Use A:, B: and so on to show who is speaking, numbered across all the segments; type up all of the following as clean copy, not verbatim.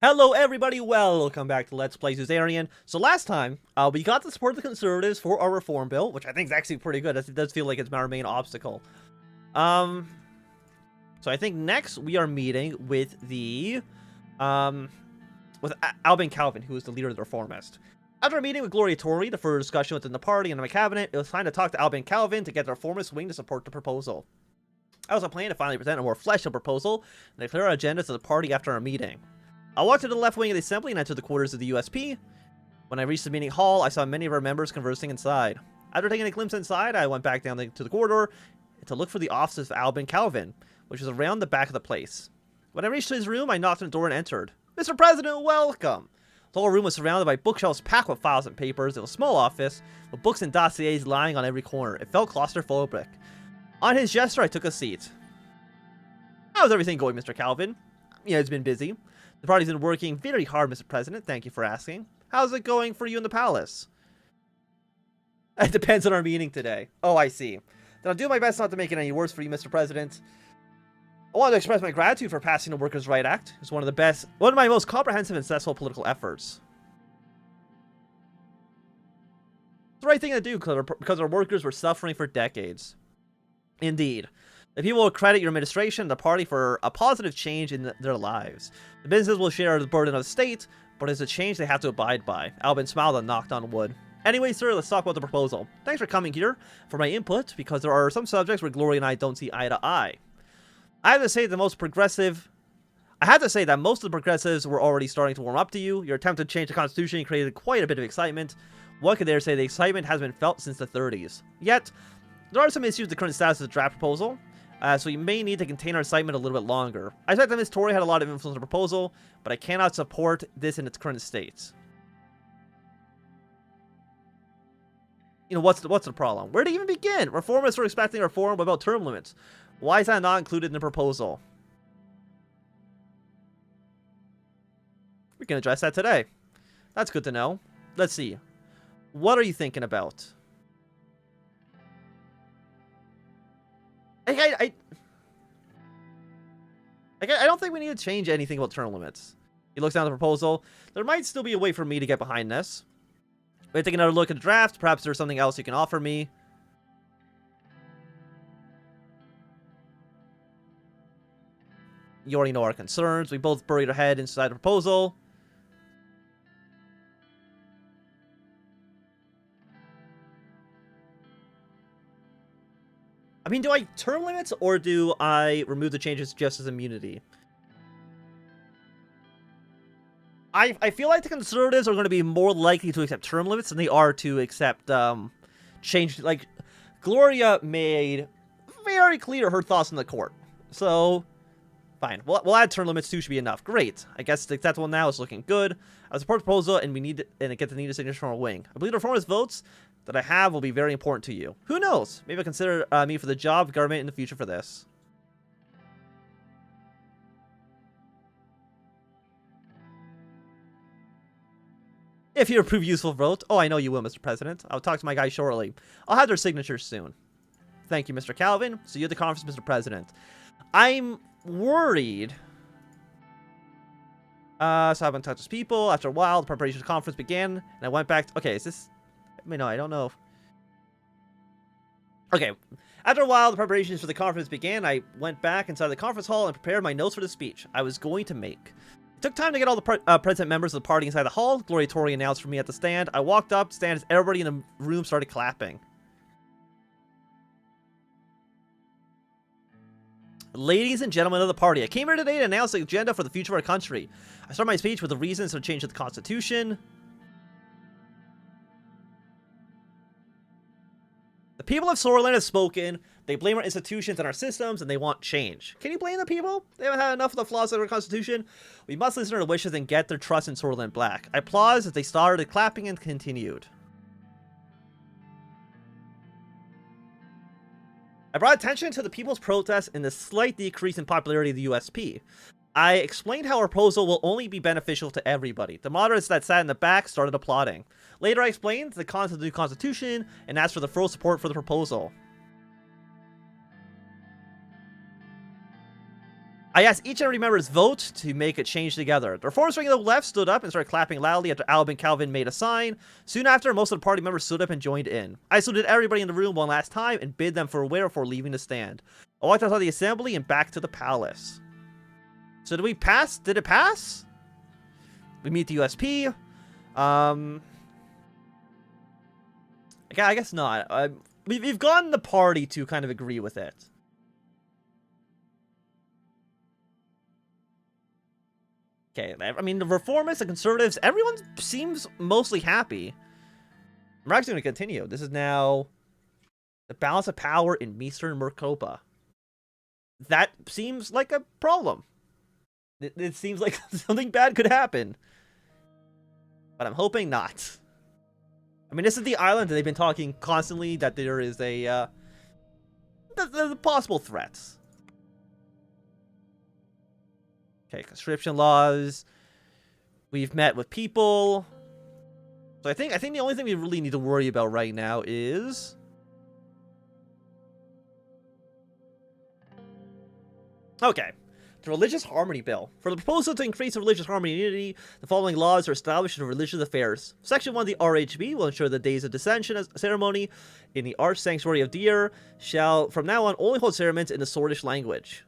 A: Hello everybody, welcome back to Let's Play Suzerain. So last time, we got the support of the Conservatives for our reform bill, which I think is actually pretty good. It does feel like it's our main obstacle. So I think next we are meeting with the, Albin Calvin, who is the leader of the Reformist. After a meeting with Gloria Tory to further discussion within the party and my cabinet, it was time to talk to Albin Calvin to get the Reformist wing to support the proposal. I was planning to finally present a more fleshed out proposal and declare our agendas to the party after our meeting. I walked to the left wing of the assembly and entered the quarters of the USP. When I reached the meeting hall, I saw many of our members conversing inside. After taking a glimpse inside, I went back down to the corridor to look for the offices of Albin Calvin, which was around the back of the place. When I reached his room, I knocked on the door and entered. "Mr. President, welcome!" The whole room was surrounded by bookshelves packed with files and papers. It was a small office, with books and dossiers lying on every corner. It felt claustrophobic. On his gesture, I took a seat. "How's everything going, Mr. Calvin?" "Yeah, it's been busy. The party's been working very hard, Mr. President. Thank you for asking. How's it going for you in the palace?" "It depends on our meeting today." "Oh, I see. Then I'll do my best not to make it any worse for you, Mr. President. I want to express my gratitude for passing the Workers' Right Act. It's one of my most comprehensive and successful political efforts. It's the right thing to do because our workers were suffering for decades." "Indeed. The people will credit your administration and the party for a positive change in their lives. The businesses will share the burden of the state, but it's a change they have to abide by." Albin smiled and knocked on wood. "Anyway, sir, let's talk about the proposal. Thanks for coming here for my input, because there are some subjects where Gloria and I don't see eye to eye. I have to say that most of the progressives were already starting to warm up to you. Your attempt to change the Constitution created quite a bit of excitement. One could dare say the excitement has been felt since the 30s. Yet, there are some issues with the current status of the draft proposal. So we may need to contain our excitement a little bit longer. I suspect that Ms. Tory had a lot of influence on the proposal, but I cannot support this in its current state." You know, what's the problem? Where to even begin? Reformists were expecting reform about term limits. Why is that not included in the proposal? We can address that today. That's good to know. Let's see. What are you thinking about? I don't think we need to change anything about term limits. He looks down at the proposal. There might still be a way for me to get behind this. We take another look at the draft. Perhaps there's something else you can offer me. You already know our concerns. We both buried our head inside the proposal. I mean, do I term limits or do I remove the changes just as immunity? I feel like the Conservatives are going to be more likely to accept term limits than they are to accept change. Like, Gloria made very clear her thoughts in the court. So, fine. We'll add term limits too, should be enough. Great. I guess the acceptable now is looking good. I support the proposal and it gets the needed signature from our wing. I believe the reformist votes that I have will be very important to you. Who knows? Maybe I'll consider me for the job of government in the future for this. If you approve useful vote. Oh, I know you will, Mr. President. I'll talk to my guys shortly. I'll have their signatures soon. Thank you, Mr. Calvin. See you at the conference, Mr. President. I'm worried. So I haven't touched those people. After a while, the preparation of the conference began, and I went back to... Okay, is this... I mean, no, I don't know. Okay. After a while, the preparations for the conference began. I went back inside the conference hall and prepared my notes for the speech I was going to make. It took time to get all the present members of the party inside the hall. Gloria Tory announced for me at the stand. I walked up, stand as everybody in the room started clapping. "Ladies and gentlemen of the party, I came here today to announce the agenda for the future of our country. I start my speech with the reasons for the change of the Constitution. The people of Sordland have spoken. They blame our institutions and our systems, and they want change. Can you blame the people? They haven't had enough of the flaws of our Constitution. We must listen to their wishes and get their trust in Sordland back." I applauded as they started clapping and continued. I brought attention to the people's protests and the slight decrease in popularity of the USP. I explained how our proposal will only be beneficial to everybody. The moderates that sat in the back started applauding. Later, I explained the concept of the new Constitution and asked for the full support for the proposal. I explained how our proposal will only be beneficial to everybody. The moderates that sat in the back started applauding. Later, I explained the concept of the new Constitution and asked for the full support for the proposal. I asked each and every member's vote to make a change together. The reformers from the left stood up and started clapping loudly after Albin Calvin made a sign. Soon after, most of the party members stood up and joined in. I saluted everybody in the room one last time and bid them farewell before leaving the stand. I walked outside the assembly and back to the palace. So did we pass? Did it pass? We meet the USP. I guess not. We've gotten the party to kind of agree with it. Okay, I mean, the reformists, the conservatives, everyone seems mostly happy. We're actually going to continue. This is now the balance of power in Eastern Mercopa. That seems like a problem. It seems like something bad could happen. But I'm hoping not. I mean, this is the island that they've been talking constantly that there is a the possible threats. Okay, conscription laws. We've met with people. So I think the only thing we really need to worry about right now is okay. The Religious Harmony Bill. For the proposal to increase religious harmony and unity, the following laws are established in religious affairs. Section 1 of the RHB will ensure the days of dissension ceremony in the Arch Sanctuary of Deir shall from now on only hold ceremonies in the Swordish language.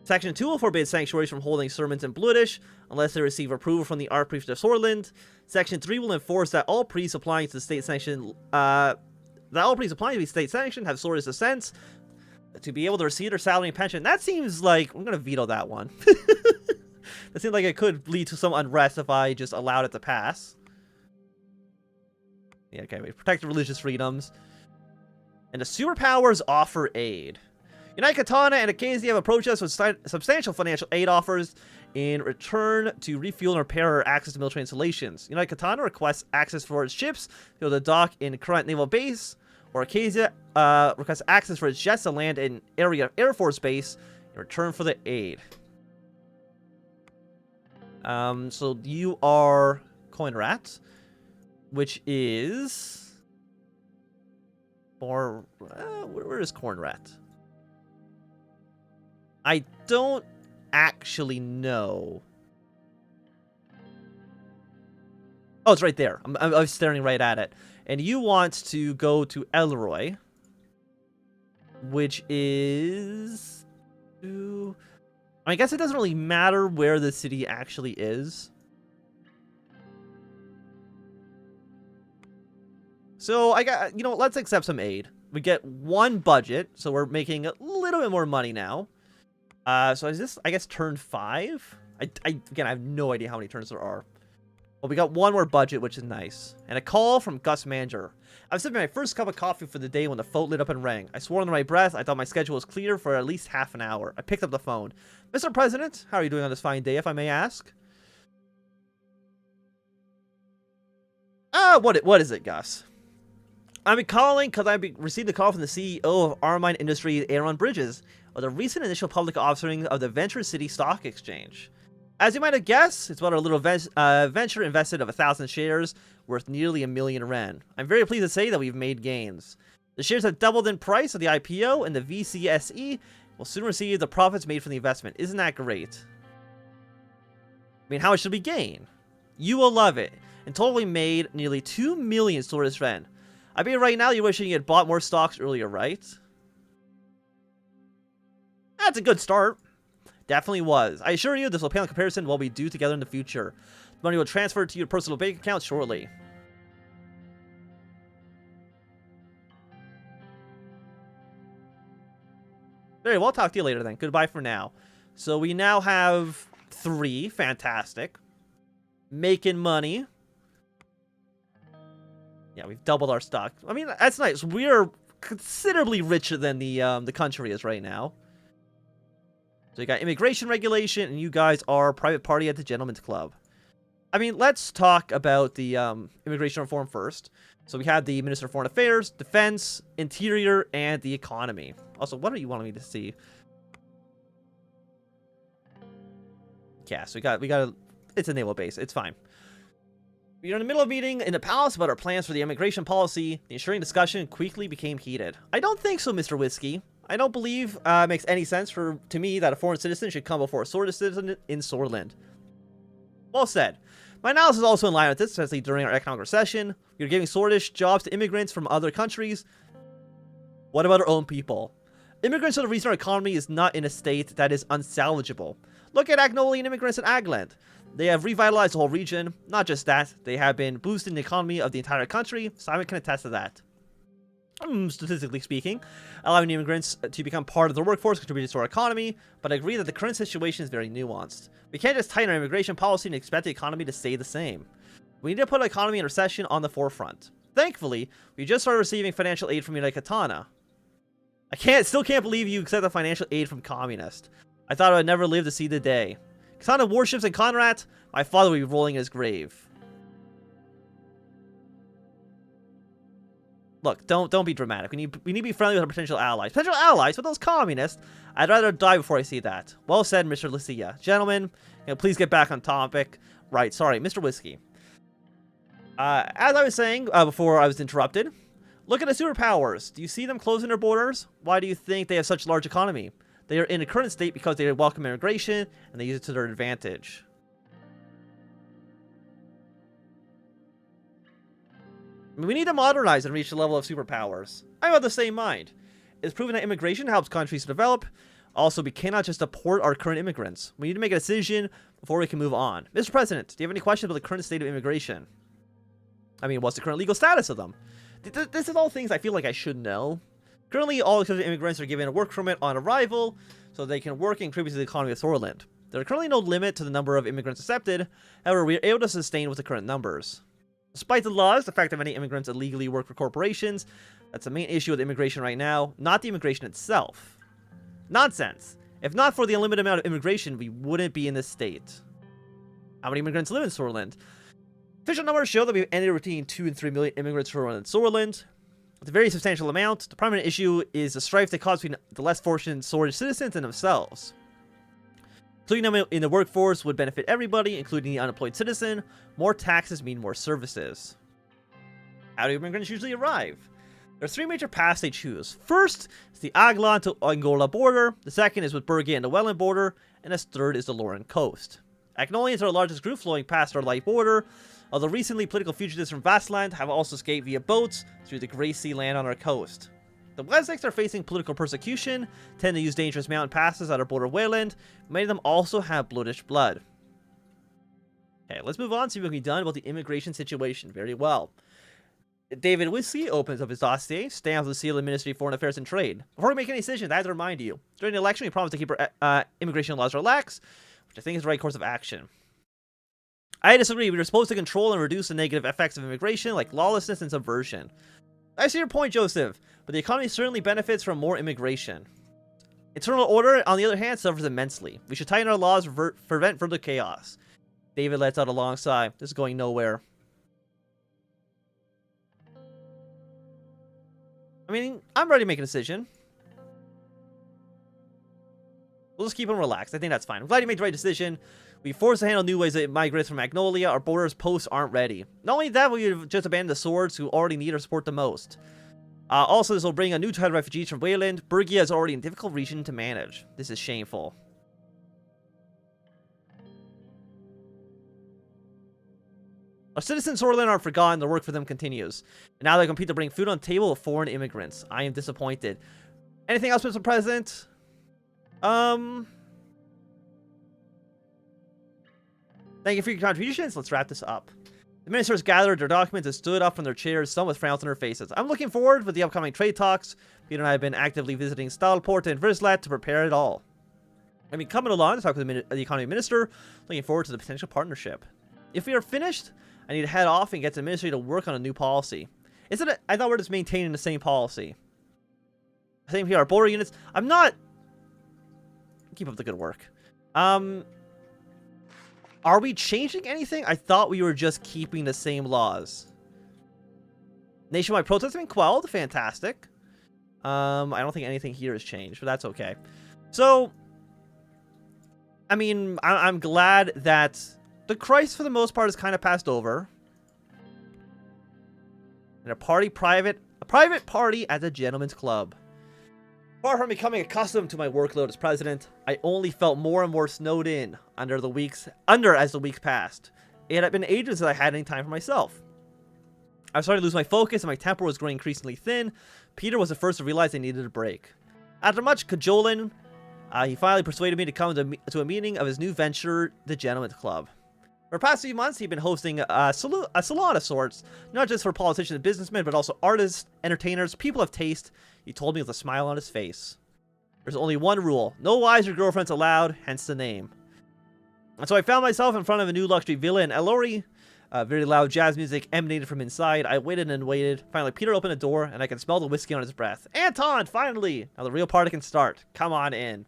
A: Section 2 will forbid sanctuaries from holding sermons in Bludish unless they receive approval from the Archpriest of Sordland. Section 3 will enforce that all priests applying to the state sanction have Swordish descent to be able to receive their salary and pension. That seems like I'm gonna veto that one. That seems like it could lead to some unrest if I just allowed it to pass. Yeah, okay, we protect religious freedoms. And the superpowers offer aid. United Katana and Acacia have approached us with substantial financial aid offers in return to refuel and repair our access to military installations. United Katana requests access for its ships to be able to dock in current naval base, or Acacia requests access for its jets to land in area Air Force Base in return for the aid. So you are Coinrat, which is or where is Cornrat? I don't actually know. Oh, it's right there. I'm staring right at it. And you want to go to Elroy, which is... I guess it doesn't really matter where the city actually is. So, let's accept some aid. We get one budget, so we're making a little bit more money now. So is this, I guess, turn 5? Again, I have no idea how many turns there are. Well, we got one more budget, which is nice. And a call from Gus Manger. I was sipping my first cup of coffee for the day when the phone lit up and rang. I swore under my breath. I thought my schedule was clear for at least half an hour. I picked up the phone. Mr. President, how are you doing on this fine day, if I may ask? What is it, Gus? I'm calling because I received a call from the CEO of Armine Industries, Aaron Bridges, of the recent initial public offering of the Venture City Stock Exchange. As you might have guessed, it's about a little venture invested of 1,000 shares worth nearly 1 million Ren. I'm very pleased to say that we've made gains. The shares have doubled in price of the IPO, and the VCSE will soon receive the profits made from the investment. Isn't that great? I mean, how much should we gain? You will love it. In total, we made nearly 2 million Sordis Ren. I bet right now you're wishing you had bought more stocks earlier, right? That's a good start. Definitely was. I assure you, this will pale in comparison to what we do together in the future. The money will transfer to your personal bank account shortly. Very well, talk to you later then. Goodbye for now. So we now have 3. Fantastic. Making money. Yeah, we've doubled our stock. I mean, that's nice. We're considerably richer than the country is right now. So you got immigration regulation, and you guys are private party at the Gentleman's Club. I mean, let's talk about the immigration reform first. So we have the Minister of Foreign Affairs, Defense, Interior, and the Economy. Also, what are you wanting me to see? Yeah, so we got it's a naval base. It's fine. We are in the middle of a meeting in the palace about our plans for the immigration policy. The ensuing discussion quickly became heated. I don't think so, Mr. Whiskey. I don't believe it makes any sense to me that a foreign citizen should come before a Swordist citizen in Sordland. Well said. My analysis is also in line with this, especially during our economic recession. We're giving Swordish jobs to immigrants from other countries. What about our own people? Immigrants are the reason our economy is not in a state that is unsalvageable. Look at Anthnwam immigrants in Agland. They have revitalized the whole region. Not just that, they have been boosting the economy of the entire country. Simon can attest to that. Statistically speaking, allowing immigrants to become part of the workforce contributes to our economy, but I agree that the current situation is very nuanced. We can't just tighten our immigration policy and expect the economy to stay the same. We need to put the economy and recession on the forefront. Thankfully, we just started receiving financial aid from United Katana. Still can't believe you accept the financial aid from Communist. I thought I would never live to see the day. Katana warships and Conrad, my father would be rolling in his grave. Look, don't be dramatic. We need to be friendly with our potential allies. Potential allies? With those communists? I'd rather die before I see that. Well said, Mr. Lucia. Gentlemen, please get back on topic. Right, sorry, Mr. Whiskey. As I was saying before I was interrupted, look at the superpowers. Do you see them closing their borders? Why do you think they have such a large economy? They are in a current state because they welcome immigration and they use it to their advantage. We need to modernize and reach the level of superpowers. I'm of the same mind. It's proven that immigration helps countries to develop. Also, we cannot just deport our current immigrants. We need to make a decision before we can move on. Mr. President, do you have any questions about the current state of immigration? I mean, what's the current legal status of them? This is all things I feel like I should know. Currently, all immigrants are given a work permit on arrival, so they can work and contribute to the economy of Sordland. There are currently no limit to the number of immigrants accepted. However, we are able to sustain with the current numbers. Despite the laws, the fact that many immigrants illegally work for corporations, that's the main issue with immigration right now, not the immigration itself. Nonsense. If not for the unlimited amount of immigration, we wouldn't be in this state. How many immigrants live in Sordland? Official numbers show that we've ended between 2 and 3 million immigrants who are in Sordland. It's a very substantial amount. The primary issue is the strife that caused between the less fortunate Sordland citizens and themselves. Including them in the workforce would benefit everybody, including the unemployed citizen. More taxes mean more services. How do immigrants usually arrive? There are 3 major paths they choose. First is the Aglan to Angola border. The second is with Bergia and the Welland border. And the third is the Lauren coast. Agnolians are the largest group flowing past our light border. Although recently political fugitives from Vastland have also escaped via boats through the Grey Sea land on our coast. The Wesleys are facing political persecution, tend to use dangerous mountain passes at our border Wayland. Many of them also have Bloodish blood. Okay, let's move on, see what can be done about the immigration situation. Very well. David Whiskey opens up his dossier, stamps the seal of the Ministry of Foreign Affairs and Trade. Before we make any decisions, I have to remind you, during the election we promised to keep our immigration laws relaxed, which I think is the right course of action. I disagree. We were supposed to control and reduce the negative effects of immigration, like lawlessness and subversion. I see your point, Joseph, but the economy certainly benefits from more immigration. Internal order, on the other hand, suffers immensely. We should tighten our laws to prevent further chaos. David lets out a long sigh. This is going nowhere. I mean, I'm ready to make a decision. We'll just keep him relaxed. I think that's fine. I'm glad you made the right decision. We forced to handle new ways of migrants from Magnolia. Our borders posts aren't ready. Not only that, we've just abandoned the swords who already need our support the most. Also, this will bring a new tide of refugees from Wayland. Bergia is already a difficult region to manage. This is shameful. Our citizens Sordland aren't forgotten. The work for them continues. And now they compete to bring food on the table of foreign immigrants. I am disappointed. Anything else, Mr. President? Thank you for your contributions. Let's wrap this up. The ministers gathered their documents and stood up from their chairs, some with frowns on their faces. I'm looking forward to the upcoming trade talks. Peter and I have been actively visiting Stalport and Verslat to prepare it all. I've been coming along to talk with the economy minister, looking forward to the potential partnership. If we are finished, I need to head off and get to the ministry to work on a new policy. I thought we're just maintaining the same policy. Same here, our border units. I'm not... Keep up the good work. Are we changing anything? I thought we were just keeping the same laws. Nationwide protests have been quelled. Fantastic. I don't think anything here has changed, but that's okay. So, I mean, I'm glad that the crisis for the most part is kind of passed over. And a private party at the gentleman's club. Far from becoming accustomed to my workload as president, I only felt more and more snowed in as the weeks passed. It had been ages since I had any time for myself. I was starting to lose my focus and my temper was growing increasingly thin. Peter was the first to realize I needed a break. After much cajoling, he finally persuaded me to come to a meeting of his new venture, the Gentlemen's Club. For the past few months, he'd been hosting a salon of sorts, not just for politicians and businessmen, but also artists, entertainers, people of taste. He told me with a smile on his face. There's only one rule: no wives or girlfriends allowed, hence the name. And so I found myself in front of a new luxury villa in Ellery. Very loud jazz music emanated from inside. I waited and waited. Finally, Peter opened the door, and I could smell the whiskey on his breath. Anton, finally! Now the real party can start. Come on in.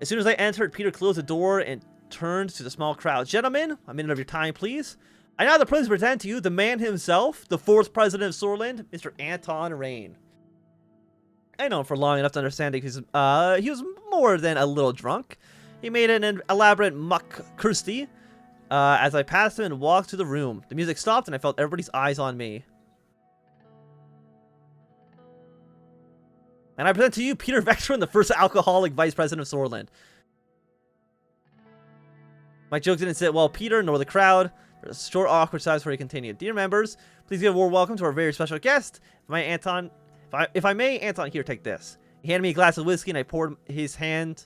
A: As soon as I entered, Peter closed the door and turned to the small crowd. Gentlemen, a minute of your time, please. I now have the privilege to present to you the man himself, the 4th President of Sordland, Mr. Anton Rayne. I know him for long enough to understand that he was more than a little drunk. He made an elaborate muck kirsty as I passed him and walked to the room. The music stopped and I felt everybody's eyes on me. And I present to you Peter Veteran, the first alcoholic Vice President of Sordland. My joke didn't sit well Peter nor the crowd. There's a short, awkward silence before he continued. Dear members, please give a warm welcome to our very special guest. If I may, Anton, here, take this. He handed me a glass of whiskey and I poured his hand.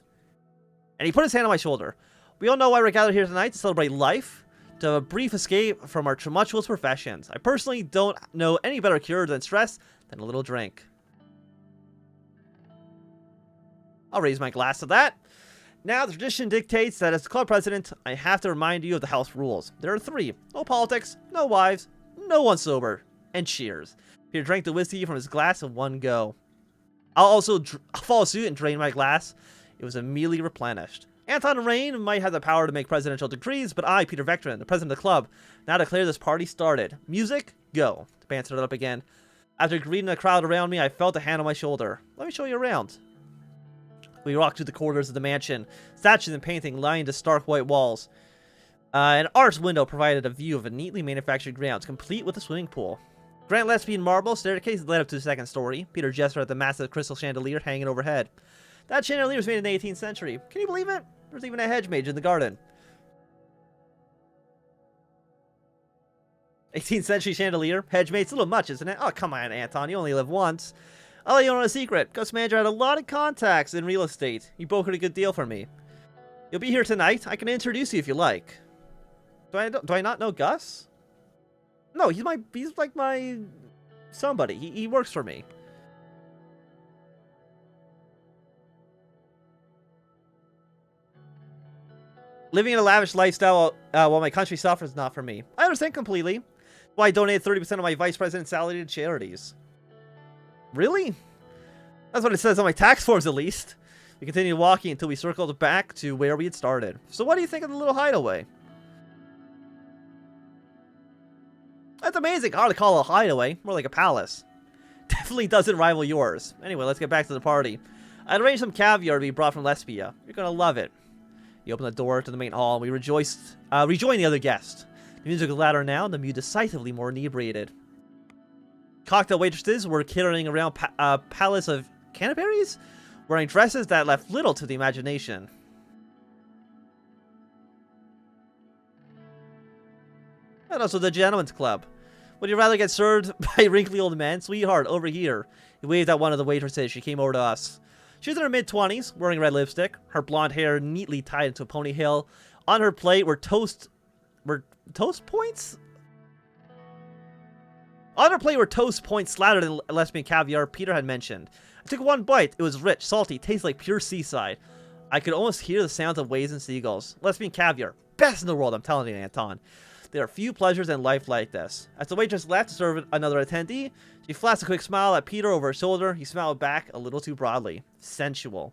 A: And he put his hand on my shoulder. We all know why we're gathered here tonight: to celebrate life, to have a brief escape from our tumultuous professions. I personally don't know any better cure than stress than a little drink. I'll raise my glass to that. Now, the tradition dictates that as the club president, I have to remind you of the house rules. There are 3. No politics, no wives, no one sober, and cheers. Peter drank the whiskey from his glass in one go. I'll also follow suit and drain my glass. It was immediately replenished. Anton Rayne might have the power to make presidential decrees, but I, Peter Veteran, the president of the club, now declare this party started. Music, go. The band started up again. After greeting the crowd around me, I felt a hand on my shoulder. Let me show you around. We walked through the corridors of the mansion. Statues and painting lined the stark white walls. An arched window provided a view of a neatly manufactured grounds, complete with a swimming pool. Grand Lesbian marble staircase led up to the 2nd story. Peter gestured at the massive crystal chandelier hanging overhead. That chandelier was made in the 18th century. Can you believe it? There's even a hedge mage in the garden. 18th century chandelier? Hedge mate's a little much, isn't it? Oh, come on, Anton. You only live once. I'll let you know a secret. Gus Manager had a lot of contacts in real estate. He brokered a good deal for me. You'll be here tonight. I can introduce you if you like. Do I not know Gus? No, he's like my somebody. He works for me. Living in a lavish lifestyle while my country suffers is not for me. I understand completely. Why I donated 30% of my vice president's salary to charities. Really? That's what it says on my tax forms, at least. We continued walking until we circled back to where we had started. So what do you think of the little hideaway? That's amazing. Hard to call it a hideaway. More like a palace. Definitely doesn't rival yours. Anyway, let's get back to the party. I'd arranged some caviar to be brought from Lesbia. You're gonna love it. He opened the door to the main hall, and we rejoined the other guests. The music was louder now, and the mood decisively more inebriated. Cocktail waitresses were carrying around pallets of canterburies, wearing dresses that left little to the imagination. And also the Gentlemen's Club. Would you rather get served by wrinkly old men? Sweetheart, over here. He waved at one of the waitresses. She came over to us. She was in her mid-20s, wearing red lipstick, her blonde hair neatly tied into a ponytail. On her plate were toast points? On her plate were toast points slathered in lesbian caviar Peter had mentioned. I took one bite. It was rich, salty, tasted like pure seaside. I could almost hear the sounds of waves and seagulls. Lesbian caviar. Best in the world, I'm telling you, Anton. There are few pleasures in life like this. As the waitress left to serve another attendee, she flashed a quick smile at Peter over his shoulder. He smiled back a little too broadly. Sensual.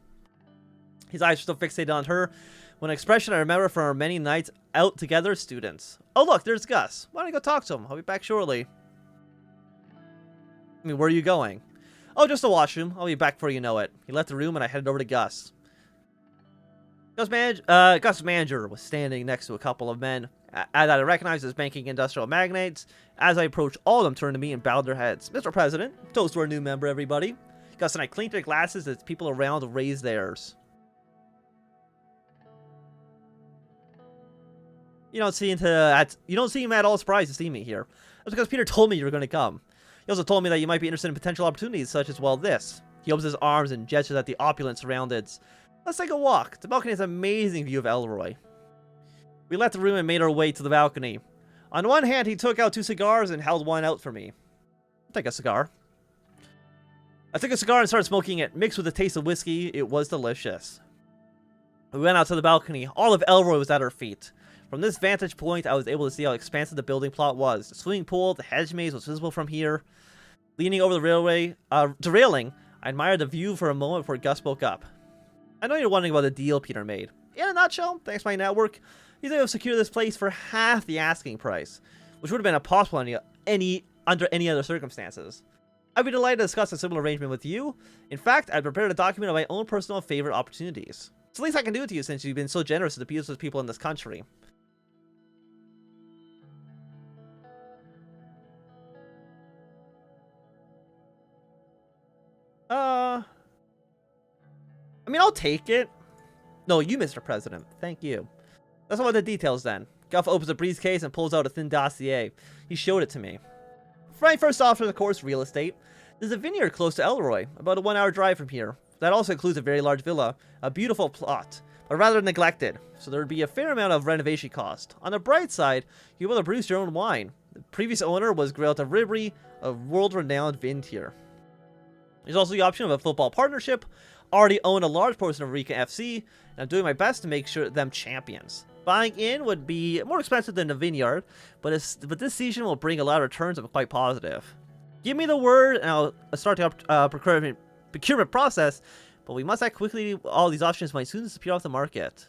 A: His eyes were still fixated on her, with an expression I remember from our many nights out together as students. Oh look, there's Gus. Why don't you go talk to him? I'll be back shortly. I mean, where are you going? Oh, just the washroom. I'll be back before you know it. He left the room and I headed over to Gus. Gus' manager was standing next to a couple of men that I recognized as banking industrial magnates. As I approached, all of them turned to me and bowed their heads. Mr. President, toast to our new member, everybody. Gus and I clinked their glasses as people around raised theirs. You don't seem at all surprised to see me here. That's because Peter told me you were going to come. He also told me that you might be interested in potential opportunities such as, well, this. He opens his arms and gestures at the opulent surroundings. Let's take a walk. The balcony has an amazing view of Elroy. We left the room and made our way to the balcony. On one hand, he took out 2 cigars and held one out for me. I'll take a cigar. I took a cigar and started smoking it. Mixed with the taste of whiskey, it was delicious. We went out to the balcony. All of Elroy was at our feet. From this vantage point, I was able to see how expansive the building plot was. The swimming pool, the hedge maze was visible from here. Leaning over the railing, I admired the view for a moment before Gus spoke up. I know you're wondering about the deal Peter made. In a nutshell, thanks to my network, he's able to secure this place for half the asking price, which would have been impossible under any other circumstances. I'd be delighted to discuss a similar arrangement with you. In fact, I'd prepared a document of my own personal favorite opportunities. It's the least I can do to you since you've been so generous to the beautiful people in this country. I mean, I'll take it. No, you, Mr. President. Thank you. That's all about the details then. Guff opens a briefcase and pulls out a thin dossier. He showed it to me. For my first offer, of course, real estate. There's a vineyard close to Elroy, about a 1-hour drive from here. That also includes a very large villa, a beautiful plot, but rather neglected, so there would be a fair amount of renovation cost. On the bright side, you'll be able to produce your own wine. The previous owner was Grelta Ribri, a world-renowned vintner. There's also the option of a football partnership. Already own a large portion of Rica FC, and I'm doing my best to make sure them champions. Buying in would be more expensive than the vineyard, but this season will bring a lot of returns that are quite positive. Give me the word, and I'll start the procurement process, but we must act quickly. All these options might soon disappear off the market.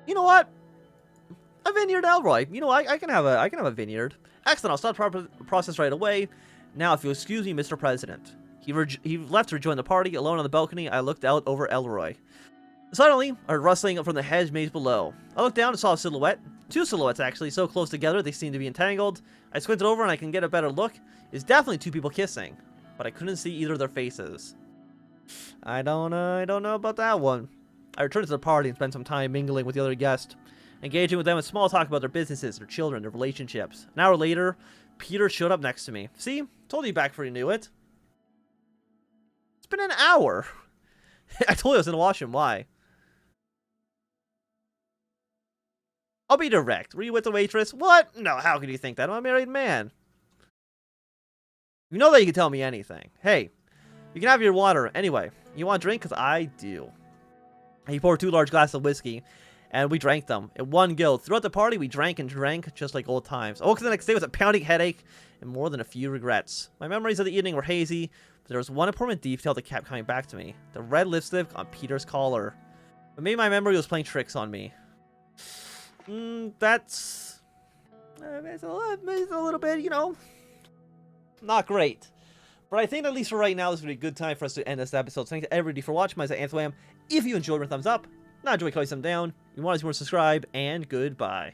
A: You know what? A vineyard, Elroy. You know, I can have a vineyard. Excellent. I'll start the process right away. Now, if you'll excuse me, Mr. President. He left to rejoin the party. Alone on the balcony, I looked out over Elroy. Suddenly, I heard rustling from the hedge maze below. I looked down and saw a silhouette. 2 silhouettes, actually, so close together they seemed to be entangled. I squinted over and I can get a better look. It's definitely 2 people kissing, but I couldn't see either of their faces. I don't know about that one. I returned to the party and spent some time mingling with the other guests, engaging with them in small talk about their businesses, their children, their relationships. An hour later, Peter showed up next to me. See? Told you back before you knew it. It's been an hour. I told you I was in the washroom. Why? I'll be direct. Were you with the waitress? What? No, how could you think that? I'm a married man. You know that you can tell me anything. Hey, you can have your water. Anyway, you want a drink? Because I do. He poured 2 large glasses of whiskey, and we drank them in one go. Throughout the party, we drank and drank just like old times. I woke up the next day with a pounding headache and more than a few regrets. My memories of the evening were hazy, but there was one important detail that kept coming back to me. The red lipstick on Peter's collar. But maybe my memory was playing tricks on me. That's... it's a little bit, you know, not great. But I think at least for right now, this would be a good time for us to end this episode. So thanks to everybody for watching. Myself, Anthnwam. If you enjoyed, thumbs up. Not enjoy, close them down. You want to subscribe, and goodbye.